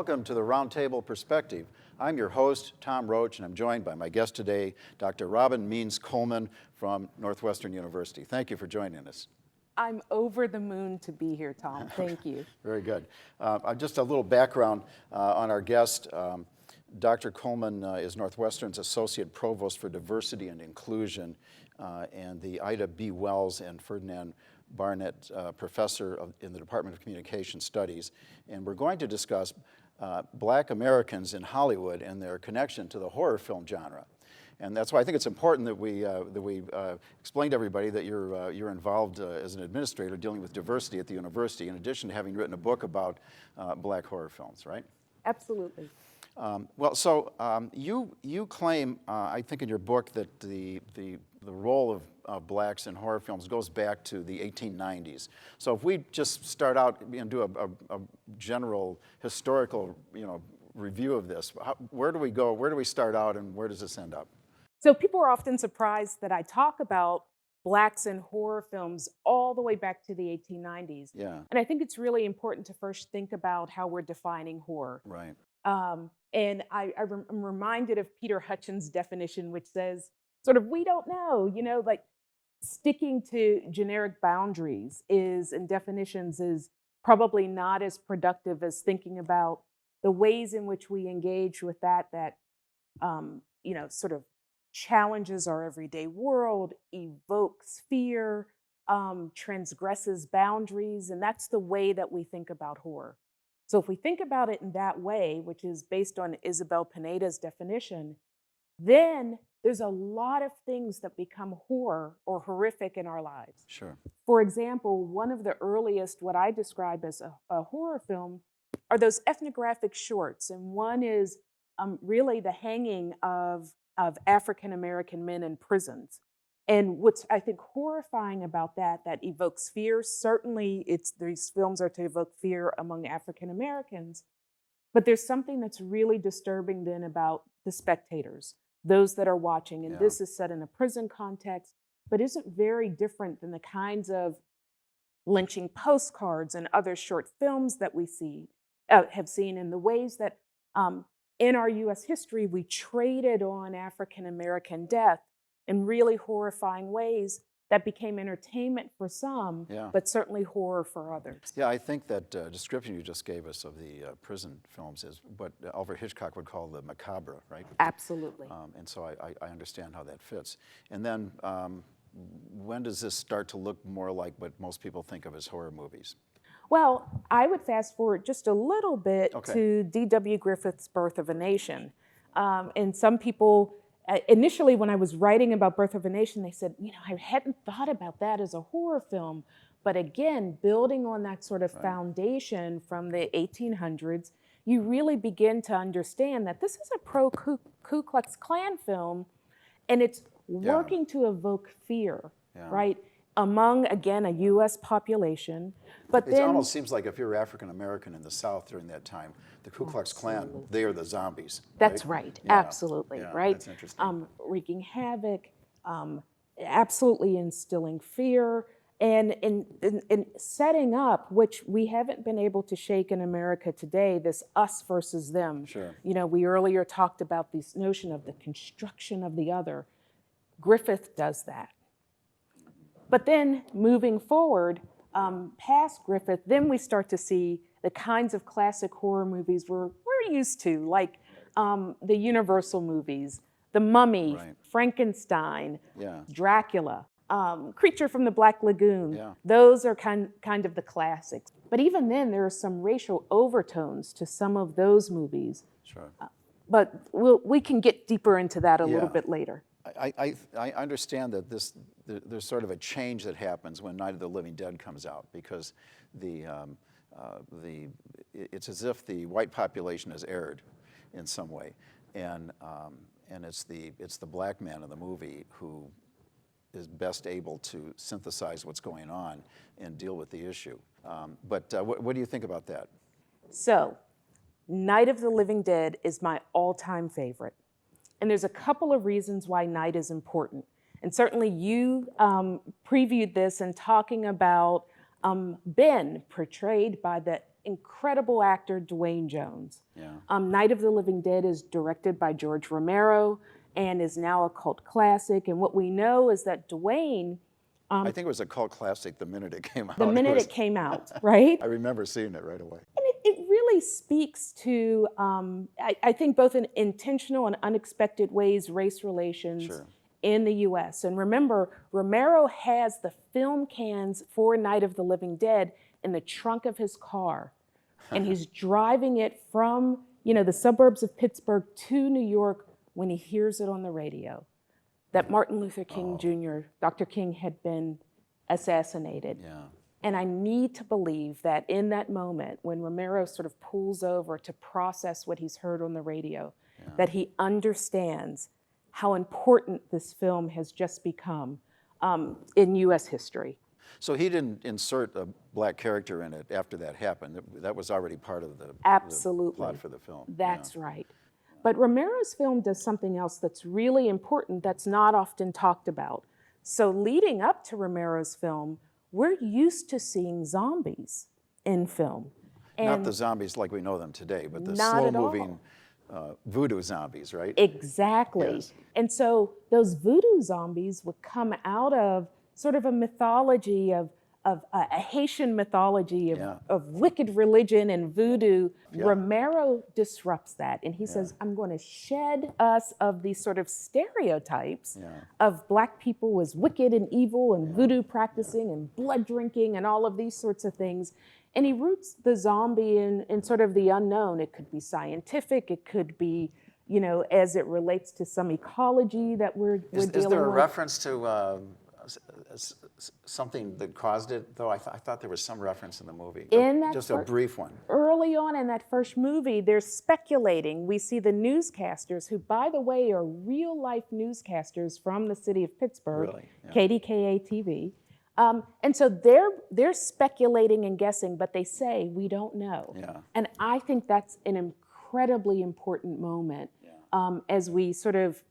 welcome to the Roundtable Perspective. I'm your host, Tom Roach, and I'm joined by my guest today, Dr. Robin Means Coleman from Northwestern University. Thank you for joining us. I'm over the moon to be here, Tom. Thank you. Very good. Just a little background on our guest. Dr. Coleman is Northwestern's Associate Provost for Diversity and Inclusion and the Ida B. Wells and Ferdinand Barnett Professor in the Department of Communication Studies. And we're going to discuss Black Americans in Hollywood and their connection to the horror film genre. And that's why I think it's important that we explain to everybody that you're involved as an administrator dealing with diversity at the university, in addition to having written a book about Black horror films, right? Absolutely. You claim, I think in your book, that the role of blacks in horror films goes back to the 1890s. So if we just start out and do a general historical, review of this, where do we go? Where do we start out, and where does this end up? So people are often surprised that I talk about blacks in horror films all the way back to the 1890s. Yeah. And I think it's really important to first think about how we're defining horror. Right. And I'm reminded of Peter Hutchins' definition, which says, sort of, we don't know, like sticking to generic boundaries and definitions is probably not as productive as thinking about the ways in which we engage with that sort of challenges our everyday world, evokes fear, transgresses boundaries, and that's the way that we think about horror. So if we think about it in that way, which is based on Isabel Pineda's definition, then there's a lot of things that become horror or horrific in our lives. Sure. For example, one of the earliest, what I describe as a horror film, are those ethnographic shorts. And one is really the hanging of African-American men in prisons. And what's, I think, horrifying about that evokes fear. Certainly, these films are to evoke fear among African-Americans. But there's something that's really disturbing then about the spectators, those that are watching. And this is set in a prison context, but isn't very different than the kinds of lynching postcards and other short films that we have seen, in the ways that in our US history, we traded on African-American death in really horrifying ways that became entertainment for some, but certainly horror for others. Yeah, I think that description you just gave us of the prison films is what Alfred Hitchcock would call the macabre, right? Absolutely. And so I understand how that fits. And then when does this start to look more like what most people think of as horror movies? Well, I would fast forward just a little bit to D.W. Griffith's Birth of a Nation. And some people, initially when I was writing about Birth of a Nation, they said, I hadn't thought about that as a horror film. But again, building on that sort of foundation from the 1800s, you really begin to understand that this is a pro-Ku Klux Klan film, and it's working to evoke fear, right? Among, again, a U.S. population. But it almost seems like if you're African American in the South during that time, the Ku Klux Klan, they are the zombies. That's right, absolutely, right? That's interesting. Wreaking havoc, absolutely instilling fear, and setting up, which we haven't been able to shake in America today, this us versus them. Sure. We earlier talked about this notion of the construction of the other. Griffith does that. But then moving forward, past Griffith, then we start to see the kinds of classic horror movies we're used to, like the Universal movies, The Mummy, Frankenstein, Dracula, Creature from the Black Lagoon. Those are kind of the classics. But even then, there are some racial overtones to some of those movies. Sure. But we can get deeper into that a little bit later. I understand that there's sort of a change that happens when Night of the Living Dead comes out, because it's as if the white population has erred in some way, and it's the black man in the movie who is best able to synthesize what's going on and deal with the issue. But what do you think about that? So, Night of the Living Dead is my all-time favorite. And there's a couple of reasons why Night is important. And certainly you previewed this in talking about Ben, portrayed by the incredible actor, Dwayne Jones. Yeah. Night of the Living Dead is directed by George Romero and is now a cult classic. And what we know is that Dwayne, I think it was a cult classic the minute it came out. the minute it came out, right? I remember seeing it right away. And it really speaks to, I think, both in intentional and unexpected ways, race relations Sure. in the US. And remember, Romero has the film cans for Night of the Living Dead in the trunk of his car. And he's driving it from, the suburbs of Pittsburgh to New York when he hears it on the radio that Martin Luther King Jr., Dr. King, had been assassinated. Yeah. And I need to believe that in that moment, when Romero sort of pulls over to process what he's heard on the radio, that he understands how important this film has just become in US history. So he didn't insert a black character in it after that happened. That was already part of the Absolutely. plot for the film. That's right. But Romero's film does something else that's really important that's not often talked about. So leading up to Romero's film, we're used to seeing zombies in film. Not the zombies like we know them today, but the Not at all. slow-moving voodoo zombies, right? Exactly. Yes. And so those voodoo zombies would come out of sort of a mythology of a Haitian mythology of wicked religion and voodoo. Romero disrupts that, and he says, I'm going to shed us of these sort of stereotypes of black people as wicked and evil and voodoo practicing and blood drinking and all of these sorts of things. And he roots the zombie in sort of the unknown. It could be scientific, it could be, as it relates to some ecology that we're dealing with. Is there a reference to something that caused it, though? I thought there was some reference in the movie. Just a brief one. Early on in that first movie, they're speculating. We see the newscasters, who, by the way, are real-life newscasters from the city of Pittsburgh, Really? Yeah. KDKA-TV. And so they're speculating and guessing, but they say, we don't know. Yeah. And I think that's an incredibly important moment as we sort of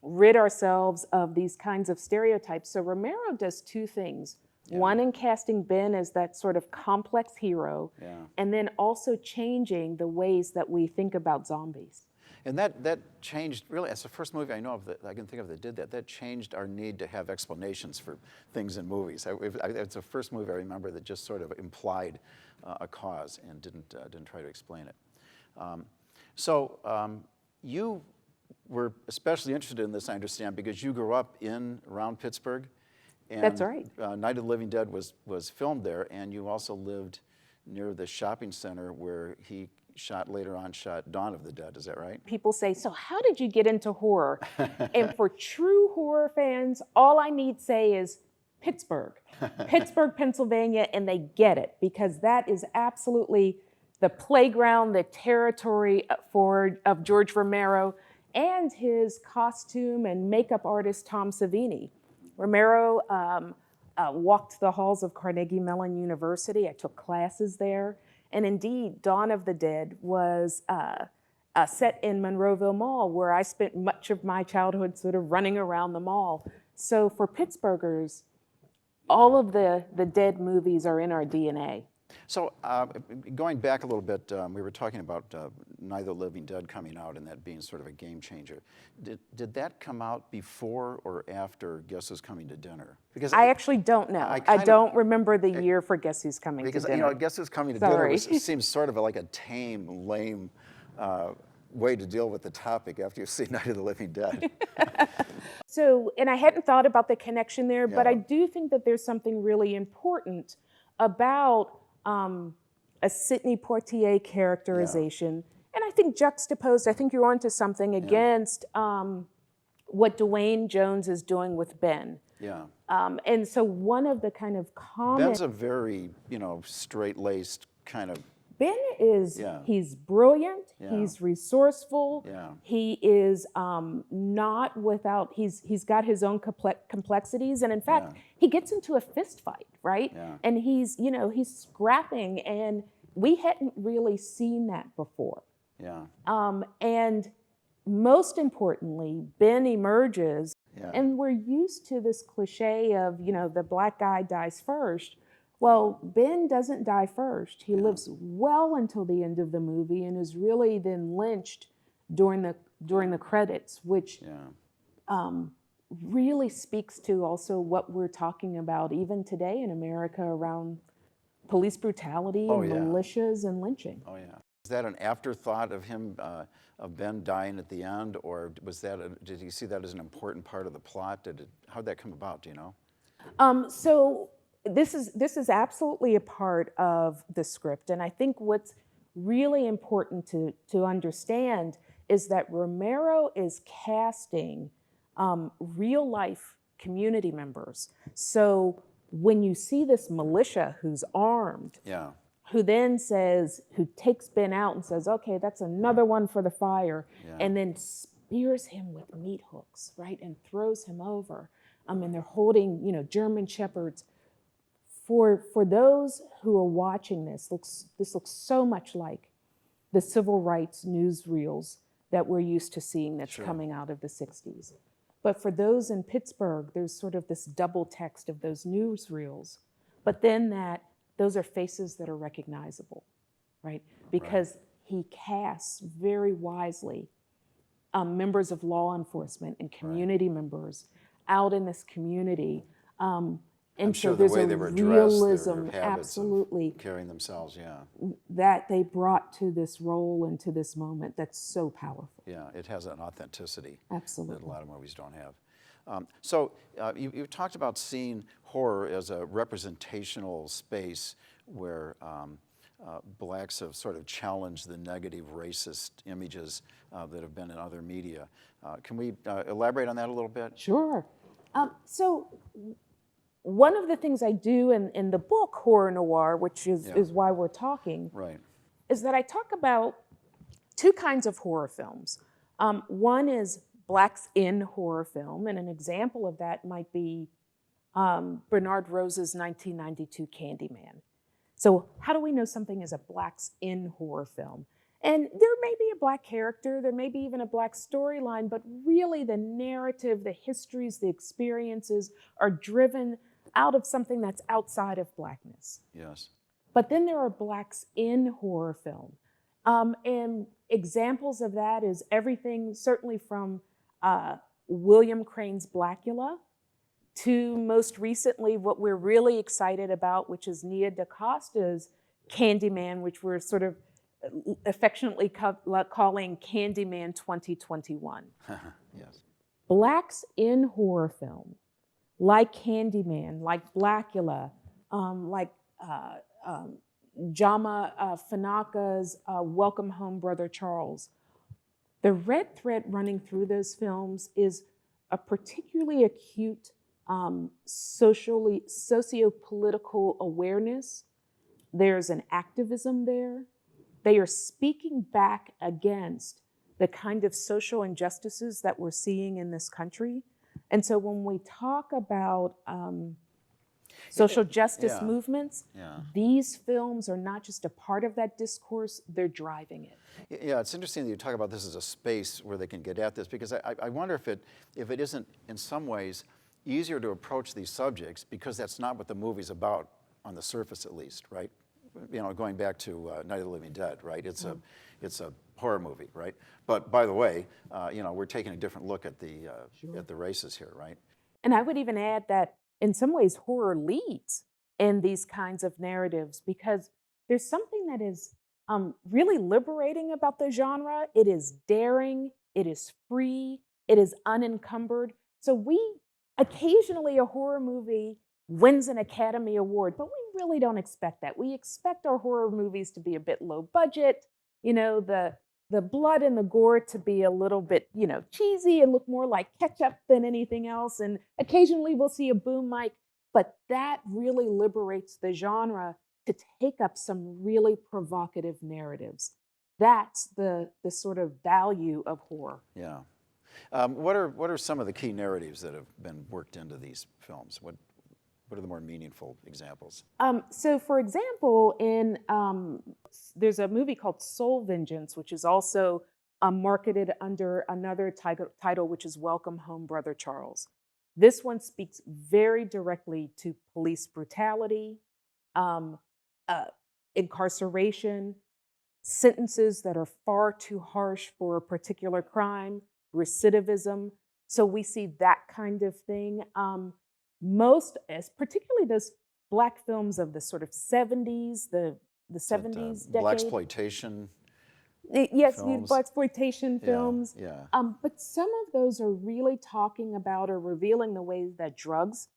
rid ourselves of these kinds of stereotypes. So Romero does two things. One, in casting Ben as that sort of complex hero, and then also changing the ways that we think about zombies. And that changed, really, as the first movie I know of that I can think of that did that. That changed our need to have explanations for things in movies. It's the first movie I remember that just sort of implied a cause and didn't try to explain it. You were especially interested in this, I understand, because you grew up around Pittsburgh. And, That's right. Night of the Living Dead was filmed there, and you also lived near the shopping center where he later on shot Dawn of the Dead. Is that right? People say, so how did you get into horror? And for true horror fans, all I need say is Pittsburgh, Pennsylvania, and they get it, because that is absolutely the playground, the territory of George Romero and his costume and makeup artist, Tom Savini. Romero walked the halls of Carnegie Mellon University. I took classes there. And indeed, Dawn of the Dead was set in Monroeville Mall, where I spent much of my childhood sort of running around the mall. So for Pittsburghers, all of the Dead movies are in our DNA. So going back a little bit, we were talking about Night of the Living Dead coming out and that being sort of a game changer. Did that come out before or after Guess Who's Coming to Dinner? Because I actually don't know. I don't remember the year for Guess Who's Coming to Dinner. Because Guess Who's Coming to Dinner seems sort of like a tame, lame way to deal with the topic after you've seen Night of the Living Dead. So, and I hadn't thought about the connection there, but I do think that there's something really important about a Sidney Poitier characterization. And I think juxtaposed, I think you're onto something against what Dwayne Jones is doing with Ben. Yeah. And so one of the kind of common... Ben's a very, straight-laced kind of... Ben is, he's brilliant, he's resourceful, he is not without, he's got his own complexities, and in fact, he gets into a fist fight, right? And he's scrapping, and we hadn't really seen that before. And most importantly, Ben emerges, and we're used to this cliche of, the black guy dies first. Well, Ben doesn't die first. He lives well until the end of the movie and is really then lynched during the credits, which Yeah. um, really speaks to also what we're talking about even today in America around police brutality Oh and yeah. militias and lynching. Oh yeah. Is that an afterthought of him, of Ben dying at the end, or was that? Did you see that as an important part of the plot? How'd that come about? Do you know? So this is absolutely a part of the script, and I think what's really important to understand is that Romero is casting real life community members. So when you see this militia who's armed, Yeah. who takes Ben out and says, okay, that's another one for the fire, Yeah. and then spears him with meat hooks, right, and throws him over. And they're holding, German shepherds. For those who are watching this looks so much like the civil rights newsreels that we're used to seeing that's Sure. coming out of the 60s. But for those in Pittsburgh, there's sort of this double text of those newsreels. But then those are faces that are recognizable, right? Because he casts very wisely members of law enforcement and community members out in this community. And I'm so sure the there's way a they were dressed, realism, their habits absolutely, of carrying themselves. Yeah. that they brought to this role and to this moment that's so powerful. Yeah. It has an authenticity that a Absolutely. lot of movies don't have. You talked about seeing horror as a representational space where blacks have sort of challenged the negative racist images that have been in other media. Can we elaborate on that a little bit? Sure. So one of the things I do in the book Horror Noire, which is why we're talking, Right. is that I talk about two kinds of horror films. One is blacks in horror film, and an example of that might be Bernard Rose's 1992 Candyman. So how do we know something is a blacks in horror film? And there may be a black character, there may be even a black storyline, but really the narrative, the histories, the experiences are driven out of something that's outside of blackness. Yes. But then there are blacks in horror film. And examples of that is everything, certainly from William Crane's Blackula to most recently what we're really excited about, which is Nia DaCosta's Candyman, which we're sort of affectionately calling Candyman 2021. Yes. Blacks in horror film, like Candyman, like Blackula, like Jama Fanaka's Welcome Home, Brother Charles. The red thread running through those films is a particularly acute socio-political awareness. There's an activism there. They are speaking back against the kind of social injustices that we're seeing in this country. And so when we talk about social justice movements, these films are not just a part of that discourse, they're driving it. Yeah, it's interesting that you talk about this as a space where they can get at this, because I wonder if it isn't in some ways easier to approach these subjects because that's not what the movie's about, on the surface at least, right? Going back to Night of the Living Dead, right? It's a horror movie, right? But by the way, we're taking a different look at the races here, right? And I would even add that in some ways horror leads in these kinds of narratives because there's something that is really liberating about the genre. It is daring, it is free, it is unencumbered. So occasionally a horror movie wins an Academy Award, but we really don't expect that. We expect our horror movies to be a bit low budget, the blood and the gore to be a little bit, cheesy and look more like ketchup than anything else. And occasionally we'll see a boom mic, but that really liberates the genre to take up some really provocative narratives. That's the sort of value of horror. Yeah. What are some of the key narratives that have been worked into these films? What are the more meaningful examples? So, for example, there's a movie called Soul Vengeance, which is also marketed under another title, which is Welcome Home, Brother Charles. This one speaks very directly to police brutality, um, uh, incarceration, sentences that are far too harsh for a particular crime, recidivism. So we see that kind of thing. Most, as particularly those Black films of the sort of 70s, the Is that 70s black decade. exploitation Yes, films? blaxploitation Yeah, films. yeah. But some of those are really talking about or revealing the ways that drugs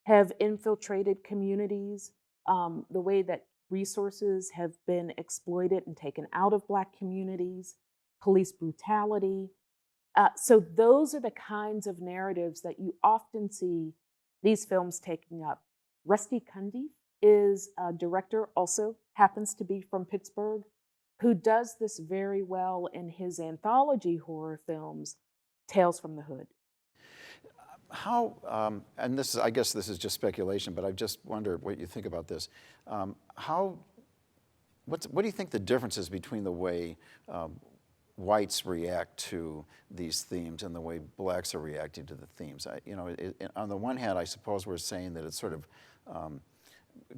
have infiltrated communities, the way that resources have been exploited and taken out of Black communities, police brutality. So those are the kinds of narratives that you often see these films taking up. Rusty Cundiff is a director, also happens to be from Pittsburgh, who does this very well in his anthology horror films, Tales from the Hood. How, and this is, I guess this is just speculation, but I just wonder what you think about this. How, what do you think the difference is between the way whites react to these themes and the way blacks are reacting to the themes? On the one hand, I suppose we're saying that it's sort of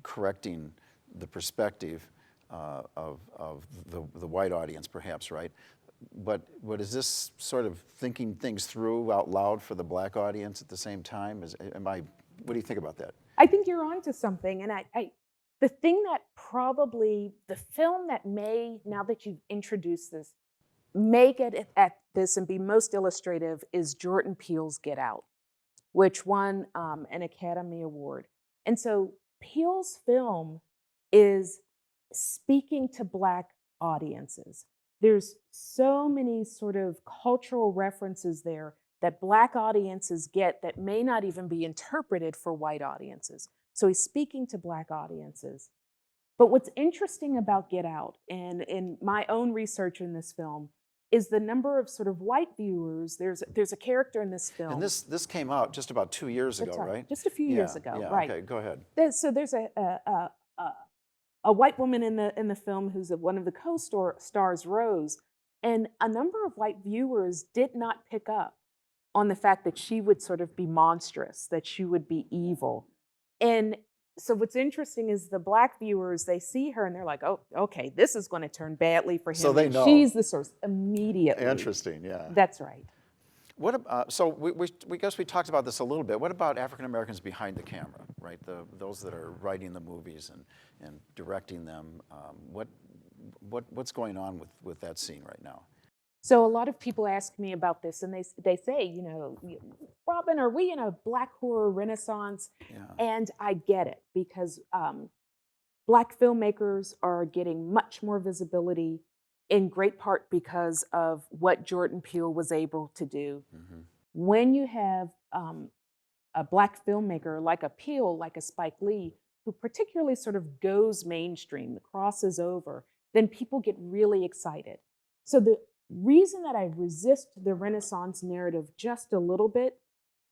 correcting the perspective of the white audience, perhaps, right? But is this sort of thinking things through out loud for the Black audience at the same time? What do you think about that? I think you're onto something. And the thing that probably, the film that may, now that you've introduced this, may get at this and be most illustrative is Jordan Peele's Get Out, which won an Academy Award. And so Peele's film is speaking to Black audiences. There's so many sort of cultural references there that Black audiences get that may not even be interpreted for white audiences. So he's speaking to Black audiences. But what's interesting about Get Out, and in my own research in this film, is the number of sort of white viewers. There's a character in this film. And this came out just about 2 years ago, That's right? Just a few years ago, yeah, right? Okay, go ahead. So there's a white woman in the film who's one of the co-stars, Rose, and a number of white viewers did not pick up on the fact that she would sort of be monstrous, that she would be evil. And so what's interesting is the Black viewers, they see her and they're like, oh, okay, this is going to turn badly for him. So they know. She's the source immediately. Interesting, yeah. That's right. So we guess we talked about this a little bit. What about African Americans behind the camera, right? Those that are writing the movies and directing them. What's going on with that scene right now? So a lot of people ask me about this, and they say, Robin, are we in a Black horror renaissance? Yeah. And I get it, because Black filmmakers are getting much more visibility, in great part because of what Jordan Peele was able to do. Mm-hmm. When you have a Black filmmaker like a Peele, like a Spike Lee, who particularly sort of goes mainstream, crosses over, then people get really excited. So the reason that I resist the Renaissance narrative just a little bit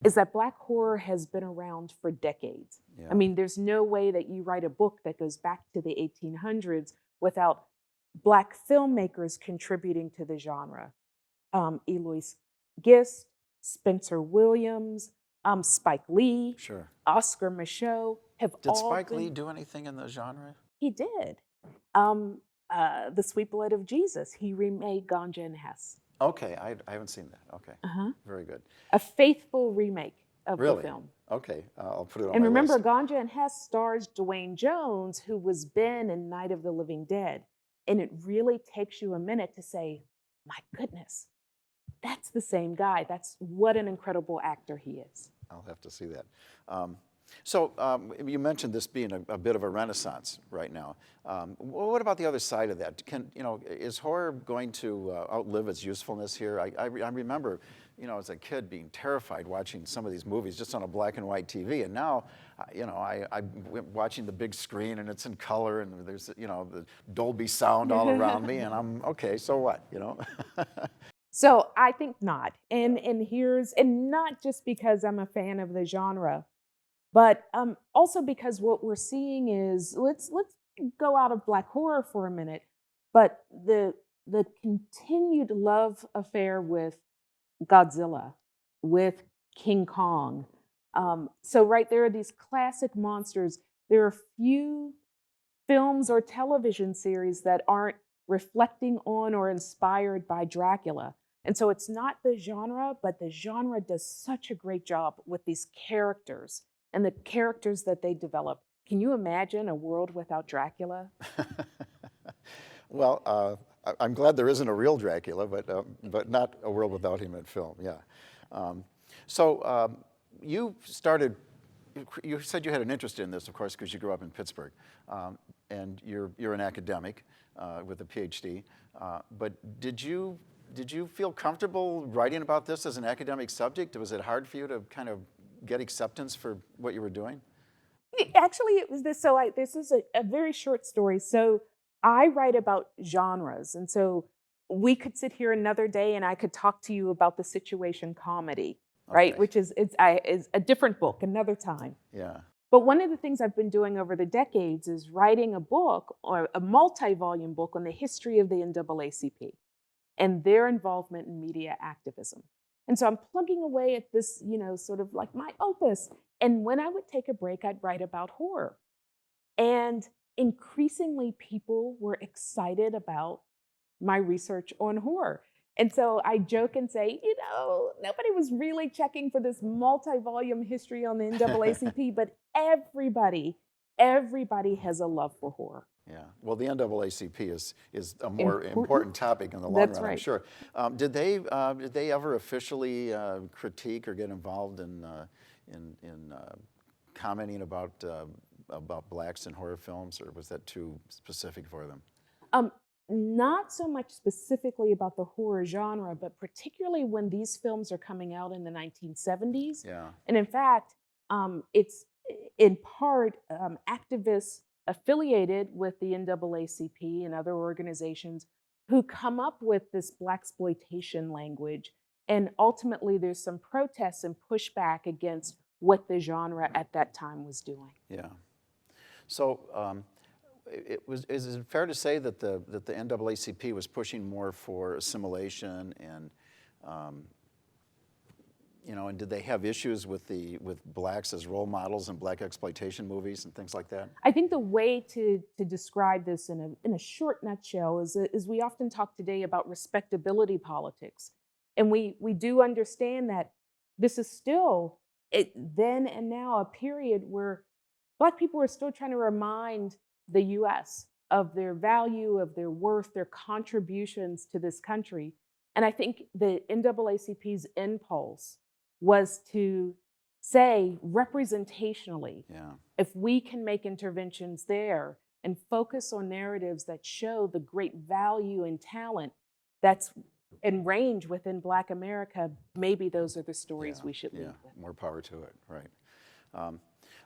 is that Black horror has been around for decades. Yeah. I mean, there's no way that you write a book that goes back to the 1800s without Black filmmakers contributing to the genre. Eloise Gist, Spencer Williams, Spike Lee, Sure. Oscar Micheaux have Did all Spike been, Lee do anything in the genre? He did. The Sweet Blood of Jesus, he remade Ganja and Hess. Okay, I haven't seen that. Okay, Very good. A faithful remake of Really? the film. Okay, I'll put it on And my remember, list. Ganja and Hess stars Dwayne Jones, who was Ben in Night of the Living Dead. And it really takes you a minute to say, my goodness, that's the same guy. That's what an incredible actor he is. I'll have to see that. You mentioned this being a bit of a renaissance right now. What about the other side of that? Is horror going to outlive its usefulness here? I remember, as a kid being terrified watching some of these movies just on a black and white TV, and now, I'm watching the big screen and it's in color and there's, the Dolby sound all around me, and I'm okay. So what? So I think not, and not just because I'm a fan of the genre, but also because what we're seeing is, let's go out of Black horror for a minute, but the continued love affair with Godzilla, with King Kong. So right there are these classic monsters. There are few films or television series that aren't reflecting on or inspired by Dracula. And so it's not the genre, but the genre does such a great job with these characters and the characters that they develop. Can you imagine a world without Dracula? Well, I'm glad there isn't a real Dracula, but not a world without him in film. Yeah. Um, so you started. You said you had an interest in this, of course, because you grew up in Pittsburgh, and you're an academic with a Ph.D. But did you feel comfortable writing about this as an academic subject? Was it hard for you to kind of get acceptance for what you were doing? Actually, it was this. This is a very short story. So I write about genres, and so we could sit here another day, and I could talk to you about the situation comedy, right? Okay. Which is a different book, another time. Yeah. But one of the things I've been doing over the decades is writing a book or a multi-volume book on the history of the NAACP and their involvement in media activism. And so I'm plugging away at this, sort of like my opus. And when I would take a break, I'd write about horror. And increasingly, people were excited about my research on horror. And so I joke and say, nobody was really checking for this multi-volume history on the NAACP, but everybody has a love for horror. Yeah. Well, the NAACP is a more important topic in the long That's run, I'm right. sure. Did they ever officially critique or get involved in commenting about blacks in horror films, or was that too specific for them? Um, Not so much specifically about the horror genre, but particularly when these films are coming out in the 1970s. Yeah. And in fact, it's in part activists affiliated with the NAACP and other organizations who come up with this blaxploitation language. And ultimately, there's some protests and pushback against what the genre at that time was doing. Yeah. So is it fair to say that the NAACP was pushing more for assimilation and and did they have issues with blacks as role models in black exploitation movies and things like that? I think the way to describe this in a short nutshell is we often talk today about respectability politics, and we do understand that this is still then and now a period where Black people are still trying to remind the U.S. of their value, of their worth, their contributions to this country. And I think the NAACP's impulse was to say representationally, Yeah. if we can make interventions there and focus on narratives that show the great value and talent that's in range within Black America, maybe those are the stories we should lead with. More power to it, right.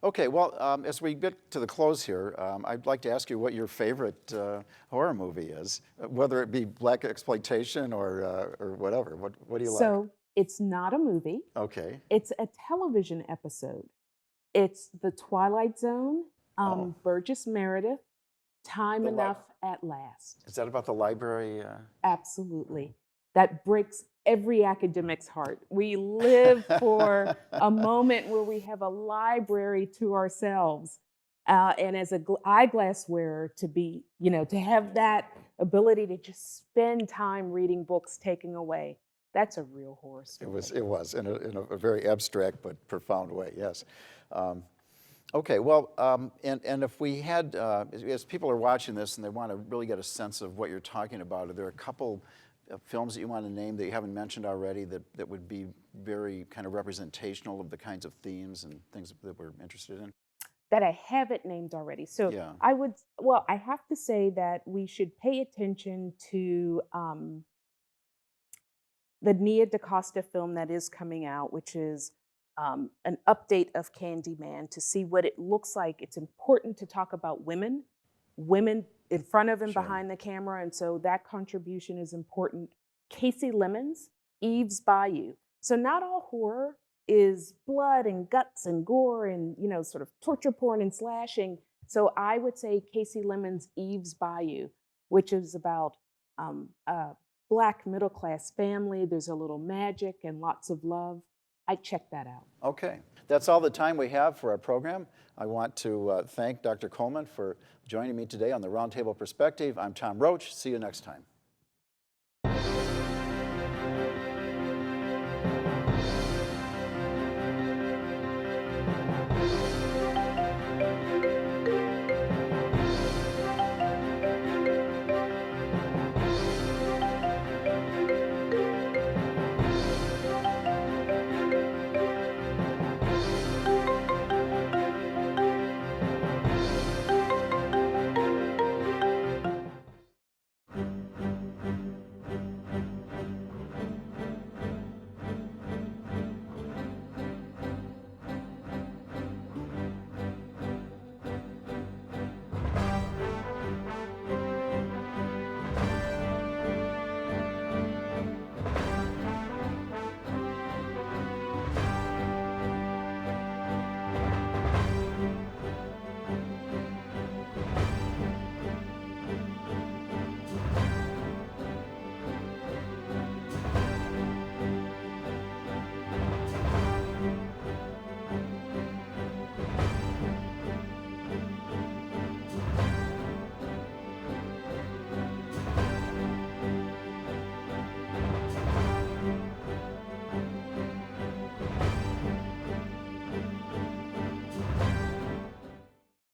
Okay, well, as we get to the close here, I'd like to ask you what your favorite horror movie is, whether it be black exploitation or whatever. What do you like? So it's not a movie. Okay. It's a television episode. It's The Twilight Zone, Burgess Meredith, Time Enough at Last. Is that about the library? Absolutely. That breaks every academic's heart. We live for a moment where we have a library to ourselves. And as an eyeglass wearer, to have that ability to just spend time reading books taken away, that's a real horror story. It was in a very abstract but profound way, yes. Okay, well, and if we had, as people are watching this and they want to really get a sense of what you're talking about, are there a couple films that you want to name that you haven't mentioned already that would be very kind of representational of the kinds of themes and things that we're interested in? That I haven't named already. So Yeah. I have to say that we should pay attention to the Nia DaCosta film that is coming out, which is an update of Candyman, to see what it looks like. It's important to talk about women in front of and Sure. behind the camera, and so that contribution is important. Casey Lemon's Eve's Bayou. So not all horror is blood and guts and gore and sort of torture porn and slashing. So I would say Casey Lemon's Eve's Bayou, which is about a Black middle class family. There's a little magic and lots of love. I check that out. Okay. That's all the time we have for our program. I want to thank Dr. Coleman for joining me today on the Roundtable Perspective. I'm Tom Roach. See you next time.